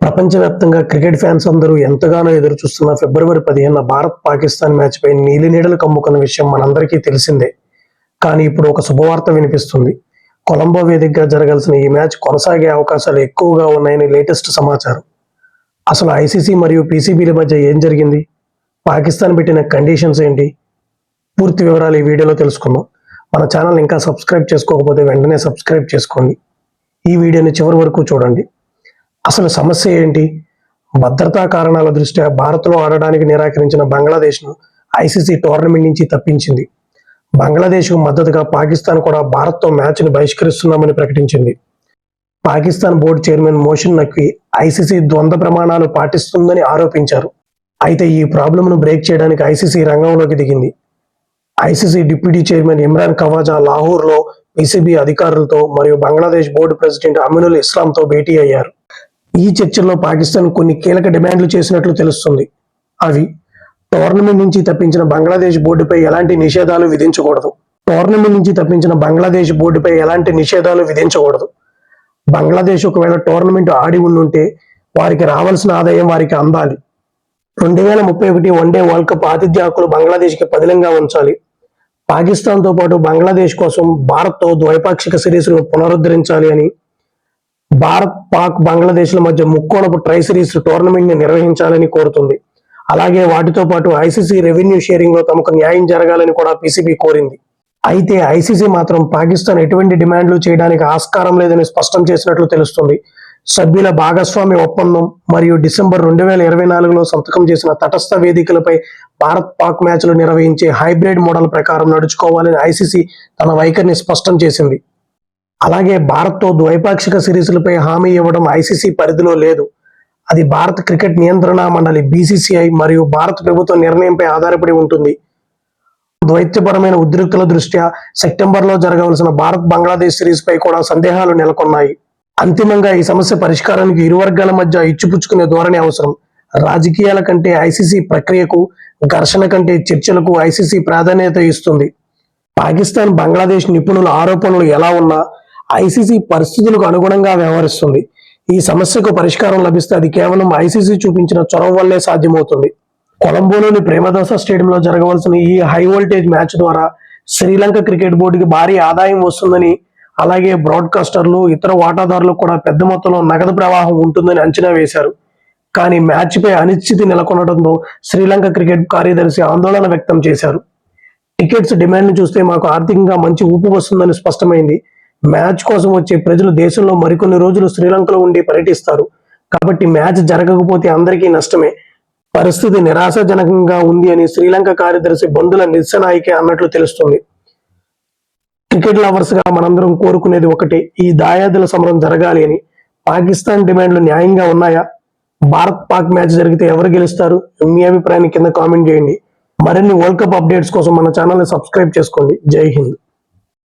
ప్రపంచవ్యాప్తంగా cricket fans అందరూ ఎంతగానో ఎదురుచూస్తున్న ఫిబ్రవరి 15న భారత్-పాకిస్తాన్ మ్యాచ్‌పై నీలినీడలు కమ్ముకున్న విషయం మనందరికీ తెలిసిందే. కానీ ఇప్పుడు ఒక శుభవార్త వినిపిస్తుంది. కొలంబో వేదికగా జరగాల్సిన ఈ మ్యాచ్ కొనసాగే అవకాశాలు ఎక్కువగా ఉన్నాయని లేటెస్ట్ సమాచారం. అసలు ఐసీసీ మరియు పీసీబీల మధ్య ఏం జరిగింది? పాకిస్తాన్ పెట్టిన కండిషన్స్ ఏంటి? పూర్తి వివరాలు ఈ వీడియోలో తెలుసుకుందాం. మన ఛానల్ ఇంకా సబ్స్క్రైబ్ చేసుకోకపోతే వెంటనే సబ్స్క్రైబ్ చేసుకోండి. ఈ వీడియోని చివరి వరకు చూడండి. అసలు సమస్య ఏంటి? భద్రతా కారణాల దృష్ట్యా భారత్లో ఆడడానికి నిరాకరించిన బంగ్లాదేశ్ను ఐసీసీ టోర్నమెంట్ నుంచి తప్పించింది. బంగ్లాదేశ్కు మద్దతుగా పాకిస్తాన్ కూడా భారత్తో మ్యాచ్ను బహిష్కరిస్తున్నామని ప్రకటించింది. Pakistan board chairman motion Naqvi ICC ద్వంద్వ ప్రమాణాలు పాటిస్తుందని ఆరోపించారు. అయితే ఈ ప్రాబ్లంను బ్రేక్ చేయడానికి ఐసీసీ రంగంలోకి దిగింది. ICC deputy chairman Imran Khawaja లాహోర్లో పీసీబీ అధికారులతో మరియు బంగ్లాదేశ్ బోర్డు ప్రెసిడెంట్ అమినుల్ ఇస్లాంతో భేటీ అయ్యారు. ఈ చర్చల్లో పాకిస్తాన్ కొన్ని కీలక డిమాండ్లు చేసినట్లు తెలుస్తుంది. అవి: టోర్నమెంట్ నుంచి తప్పించిన బంగ్లాదేశ్ బోర్డుపై ఎలాంటి నిషేధాలు విధించకూడదు. బంగ్లాదేశ్ ఒకవేళ టోర్నమెంట్ ఆడి ఉండుంటే వారికి రావాల్సిన ఆదాయం వారికి అందాలి. 2031 వన్డే వరల్డ్ కప్ ఆతిథ్య హక్కులు బంగ్లాదేశ్కి పదిలంగా ఉంచాలి. పాకిస్తాన్తో పాటు బంగ్లాదేశ్ కోసం భారత్తో ద్వైపాక్షిక సిరీస్ను పునరుద్ధరించాలి అని, భారత్, పాక్, బంగ్లాదేశ్ల మధ్య ముక్కోణపు ట్రై సిరీస్ టోర్నమెంట్ని నిర్వహించాలని కోరుతుంది. అలాగే వాటితో పాటు ఐసీసీ రెవెన్యూ షేరింగ్లో తమకు న్యాయం జరగాలని కూడా పీసీబీ కోరింది. అయితే ఐసీసీ మాత్రం పాకిస్తాన్ ఎటువంటి డిమాండ్లు చేయడానికి ఆస్కారం లేదని స్పష్టం చేసినట్లు తెలుస్తుంది. సభ్యుల భాగస్వామ్య ఒప్పందం మరియు డిసెంబర్ 2024లో సంతకం చేసిన తటస్థ వేదికలపై భారత్ పాక్ మ్యాచ్లు నిర్వహించే హైబ్రిడ్ మోడల్ ప్రకారం నడుచుకోవాలని ఐసీసీ తన వైఖరిని స్పష్టం చేసింది. అలాగే భారత్తో ద్వైపాక్షిక సిరీస్లపై హామీ ఇవ్వడం ఐసీసీ పరిధిలో లేదు. అది భారత క్రికెట్ నియంత్రణ మండలి బీసీసీఐ మరియు భారత ప్రభుత్వ నిర్ణయంపై ఆధారపడి ఉంటుంది. ద్వైతపరమైన ఉద్రిక్తల దృష్ట్యా సెప్టెంబర్లో జరగవలసిన భారత్ బంగ్లాదేశ్ సిరీస్ పై కూడా సందేహాలు నెలకొన్నాయి. అంతిమంగా ఈ సమస్య పరిష్కారానికి ఇరు వర్గాల మధ్య ఇచ్చిపుచ్చుకునే ధోరణి అవసరం. రాజకీయాల కంటే ఐసీసీ ప్రక్రియకు, ఘర్షణ కంటే చర్చలకు ఐసీసీ ప్రాధాన్యత ఇస్తుంది. పాకిస్తాన్, బంగ్లాదేశ్ నిపుణుల ఆరోపణలు ఎలా ఉన్నా ఐసీసీ పరిస్థితులకు అనుగుణంగా వ్యవహరిస్తుంది. ఈ సమస్యకు పరిష్కారం లభిస్తే అది కేవలం ఐసీసీ చూపించిన చొరవ వల్లే సాధ్యమవుతుంది. కొలంబోలోని ప్రేమదాస స్టేడియంలో జరగవలసిన ఈ హై వోల్టేజ్ మ్యాచ్ ద్వారా శ్రీలంక క్రికెట్ బోర్డుకి భారీ ఆదాయం వస్తుందని, అలాగే బ్రాడ్కాస్టర్లు, ఇతర వాటాదారులకు కూడా పెద్ద మొత్తంలో నగదు ప్రవాహం ఉంటుందని అంచనా వేశారు. కానీ మ్యాచ్పై అనిశ్చితి నెలకొనడంతో శ్రీలంక క్రికెట్ కార్యదర్శి ఆందోళన వ్యక్తం చేశారు. టికెట్స్ డిమాండ్ను చూస్తే మాకు ఆర్థికంగా మంచి ఊపు వస్తుందని స్పష్టమైంది. మ్యాచ్ కోసం వచ్చే ప్రజలు దేశంలో మరికొన్ని రోజులు శ్రీలంకలో ఉండి పర్యటిస్తారు. కాబట్టి మ్యాచ్ జరగకపోతే అందరికీ నష్టమే. పరిస్థితి నిరాశాజనకంగా ఉంది అని శ్రీలంక కార్యదర్శి బంధుల నిస్సనాయికే అన్నట్లు తెలుస్తుంది. క్రికెట్ లవర్స్ గా మనందరం కోరుకునేది ఒకటే, ఈ దాయాదుల సమరం జరగాలి అని. పాకిస్తాన్ డిమాండ్లు న్యాయంగా ఉన్నాయా? భారత్ పాక్ మ్యాచ్ జరిగితే ఎవరు గెలుస్తారు? మీ అభిప్రాయాన్ని కింద కామెంట్ చేయండి. మరిన్ని వరల్డ్ కప్ అప్డేట్స్ కోసం మన ఛానల్ని సబ్స్క్రైబ్ చేసుకోండి. జై హింద్.